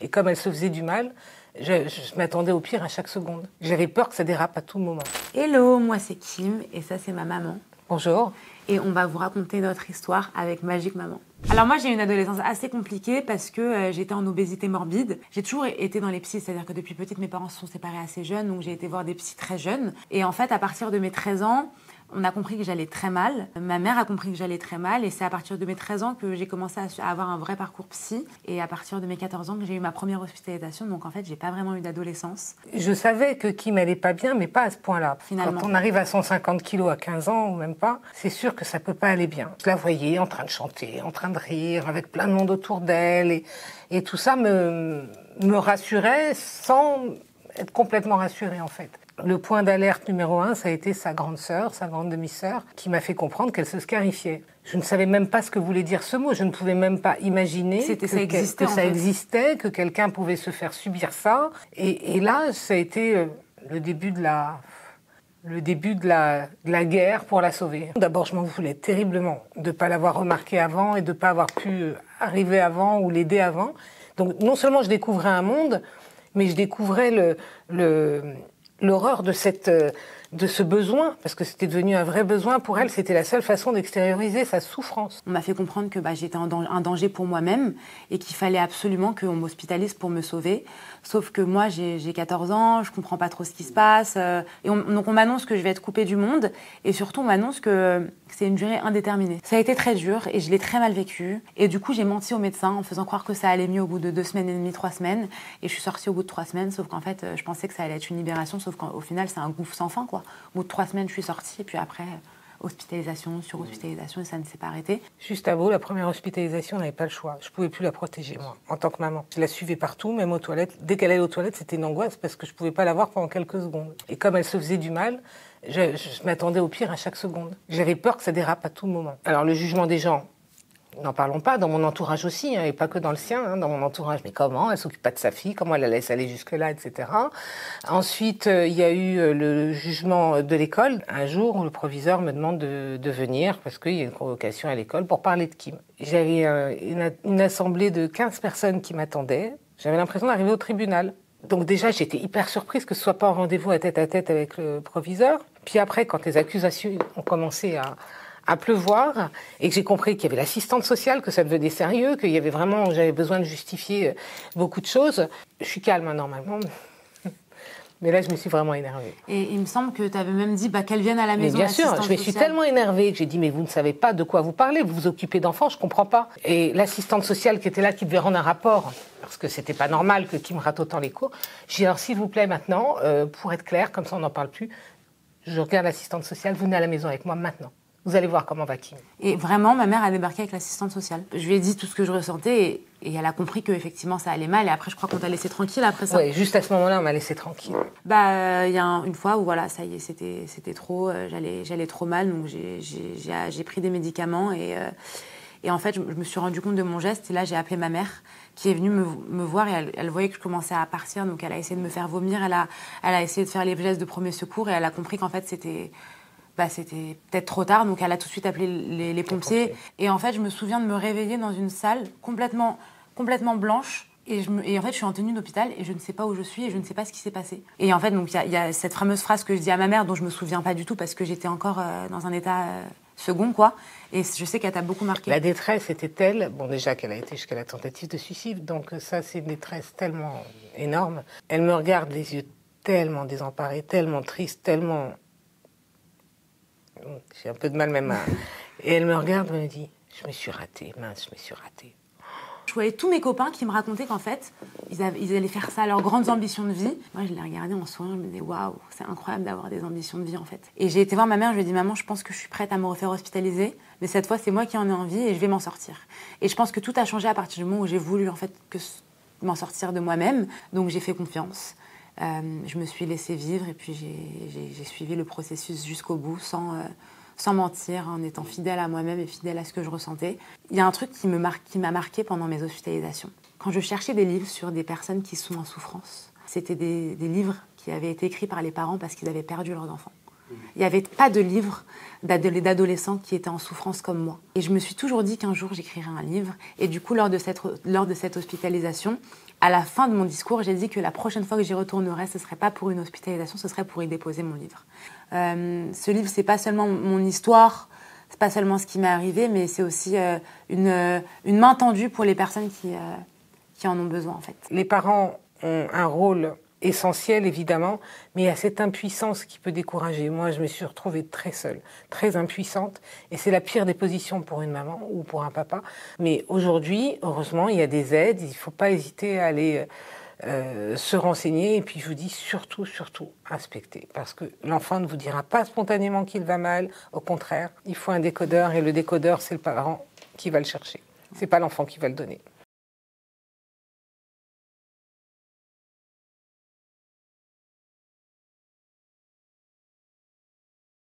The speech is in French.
Et comme elle se faisait du mal, je m'attendais au pire à chaque seconde. J'avais peur que ça dérape à tout moment. Hello, moi c'est Kim et ça c'est ma maman. Bonjour. Et on va vous raconter notre histoire avec Magique Maman. Alors moi j'ai eu une adolescence assez compliquée parce que j'étais en obésité morbide. J'ai toujours été dans les psys, c'est-à-dire que depuis petite mes parents se sont séparés assez jeunes, donc j'ai été voir des psys très jeunes. Et en fait à partir de mes 13 ans, on a compris que j'allais très mal. Ma mère a compris que j'allais très mal et c'est à partir de mes 13 ans que j'ai commencé à avoir un vrai parcours psy. Et à partir de mes 14 ans que j'ai eu ma première hospitalisation. Donc en fait, j'ai pas vraiment eu d'adolescence. Je savais que Kim allait pas bien, mais pas à ce point-là. Finalement. Quand on arrive à 150 kilos à 15 ans ou même pas, c'est sûr que ça peut pas aller bien. Je la voyais en train de chanter, en train de rire, avec plein de monde autour d'elle. Et tout ça me rassurait sans être complètement rassurée en fait. Le point d'alerte numéro 1, ça a été sa grande sœur, sa grande demi-sœur, qui m'a fait comprendre qu'elle se scarifiait. Je ne savais même pas ce que voulait dire ce mot. Je ne pouvais même pas imaginer que ça existait, que quelqu'un pouvait se faire subir ça. Et là, ça a été le début de la guerre pour la sauver. D'abord, je m'en voulais terriblement de ne pas l'avoir remarqué avant et de ne pas avoir pu arriver avant ou l'aider avant. Donc, non seulement je découvrais un monde, mais je découvrais l'horreur de ce besoin, parce que c'était devenu un vrai besoin pour elle, c'était la seule façon d'extérioriser sa souffrance. On m'a fait comprendre que j'étais un danger pour moi-même et qu'il fallait absolument qu'on m'hospitalise pour me sauver. Sauf que moi, j'ai 14 ans, je comprends pas trop ce qui se passe. Donc on m'annonce que je vais être coupée du monde et surtout on m'annonce que c'est une durée indéterminée. Ça a été très dur et je l'ai très mal vécu. Et du coup, j'ai menti au médecin en faisant croire que ça allait mieux au bout de 2 semaines et demie, 3 semaines. Et je suis sortie au bout de 3 semaines, sauf qu'en fait, je pensais que ça allait être une libération, sauf qu'au final, c'est un gouffre sans fin, quoi. Au bout de 3 semaines, je suis sortie et puis après, hospitalisation sur hospitalisation et ça ne s'est pas arrêté. Juste à vous, la première hospitalisation, on n'avait pas le choix. Je ne pouvais plus la protéger, moi, en tant que maman. Je la suivais partout, même aux toilettes. Dès qu'elle allait aux toilettes, c'était une angoisse parce que je ne pouvais pas la voir pendant quelques secondes. Et comme elle se faisait du mal, je m'attendais au pire à chaque seconde. J'avais peur que ça dérape à tout moment. Alors le jugement des gens, n'en parlons pas, dans mon entourage aussi, et pas que dans le sien, dans mon entourage. Mais comment elle s'occupe pas de sa fille, comment elle la laisse aller jusque-là, etc. Ensuite, il y a eu le jugement de l'école, un jour où le proviseur me demande de venir, parce qu'il y a une convocation à l'école pour parler de Kim. J'avais une assemblée de 15 personnes qui m'attendaient. J'avais l'impression d'arriver au tribunal. Donc déjà, j'étais hyper surprise que ce soit pas un rendez-vous à tête avec le proviseur. Puis après, quand les accusations ont commencé à pleuvoir et que j'ai compris qu'il y avait l'assistante sociale, que ça devenait sérieux, qu'il y avait vraiment, j'avais besoin de justifier beaucoup de choses. Je suis calme normalement, mais là je me suis vraiment énervée. Et il me semble que tu avais même dit qu'elle vienne à la maison. Mais bien sûr, je me suis tellement énervée que j'ai dit mais vous ne savez pas de quoi vous parlez, vous vous occupez d'enfants, je comprends pas. Et l'assistante sociale qui était là, qui devait rendre un rapport, parce que c'était pas normal que Kim rate autant les cours, j'ai dit alors s'il vous plaît maintenant, pour être clair, comme ça on n'en parle plus, je regarde l'assistante sociale, venez à la maison avec moi maintenant. Vous allez voir comment va Kim. Et vraiment, ma mère a débarqué avec l'assistante sociale. Je lui ai dit tout ce que je ressentais et elle a compris qu'effectivement ça allait mal. Et après, je crois qu'on t'a laissé tranquille après ça. Oui, juste à ce moment-là, on m'a laissé tranquille. Il y a une fois où voilà, ça y est, c'était trop, j'allais trop mal, donc j'ai pris des médicaments et en fait, je me suis rendu compte de mon geste. Et là, j'ai appelé ma mère qui est venue me voir et elle voyait que je commençais à partir, donc elle a essayé de me faire vomir. Elle a essayé de faire les gestes de premier secours et elle a compris qu'en fait c'était peut-être trop tard, donc elle a tout de suite appelé les pompiers. Et en fait, je me souviens de me réveiller dans une salle complètement blanche. Et en fait, je suis en tenue d'hôpital et je ne sais pas où je suis et je ne sais pas ce qui s'est passé. Et en fait, donc il y a cette fameuse phrase que je dis à ma mère dont je me souviens pas du tout parce que j'étais encore dans un état second, quoi. Et je sais qu'elle t'a beaucoup marqué. La détresse était telle, bon déjà qu'elle a été jusqu'à la tentative de suicide, donc ça c'est une détresse tellement énorme. Elle me regarde les yeux tellement désemparés, tellement tristes, tellement... J'ai un peu de mal même à... Et elle me regarde et me dit « Je me suis ratée, mince, je me suis ratée ». Je voyais tous mes copains qui me racontaient qu'en fait, ils allaient faire ça, leurs grandes ambitions de vie. Moi, je les regardais en souriant, je me disais « Waouh, c'est incroyable d'avoir des ambitions de vie, en fait ». Et j'ai été voir ma mère, je lui ai dit « Maman, je pense que je suis prête à me refaire hospitaliser, mais cette fois, c'est moi qui en ai envie et je vais m'en sortir ». Et je pense que tout a changé à partir du moment où j'ai voulu, en fait, m'en sortir de moi-même. Donc, j'ai fait confiance. Je me suis laissée vivre et puis j'ai suivi le processus jusqu'au bout sans mentir, en étant fidèle à moi-même et fidèle à ce que je ressentais. Il y a un truc qui m'a marqué pendant mes hospitalisations. Quand je cherchais des livres sur des personnes qui sont en souffrance, c'était des livres qui avaient été écrits par les parents parce qu'ils avaient perdu leurs enfants. Il n'y avait pas de livre d'adolescents qui étaient en souffrance comme moi. Et je me suis toujours dit qu'un jour, j'écrirais un livre. Et du coup, lors de cette hospitalisation, à la fin de mon discours, j'ai dit que la prochaine fois que j'y retournerai, ce ne serait pas pour une hospitalisation, ce serait pour y déposer mon livre. Ce livre, ce n'est pas seulement mon histoire, ce n'est pas seulement ce qui m'est arrivé, mais c'est aussi une main tendue pour les personnes qui en ont besoin, en fait. Les parents ont un rôle essentiel, évidemment, mais il y a cette impuissance qui peut décourager. Moi, je me suis retrouvée très seule, très impuissante, et c'est la pire des positions pour une maman ou pour un papa. Mais aujourd'hui, heureusement, il y a des aides, il ne faut pas hésiter à aller se renseigner, et puis je vous dis surtout, inspecter, parce que l'enfant ne vous dira pas spontanément qu'il va mal, au contraire, il faut un décodeur, et le décodeur, c'est le parent qui va le chercher, c'est pas l'enfant qui va le donner.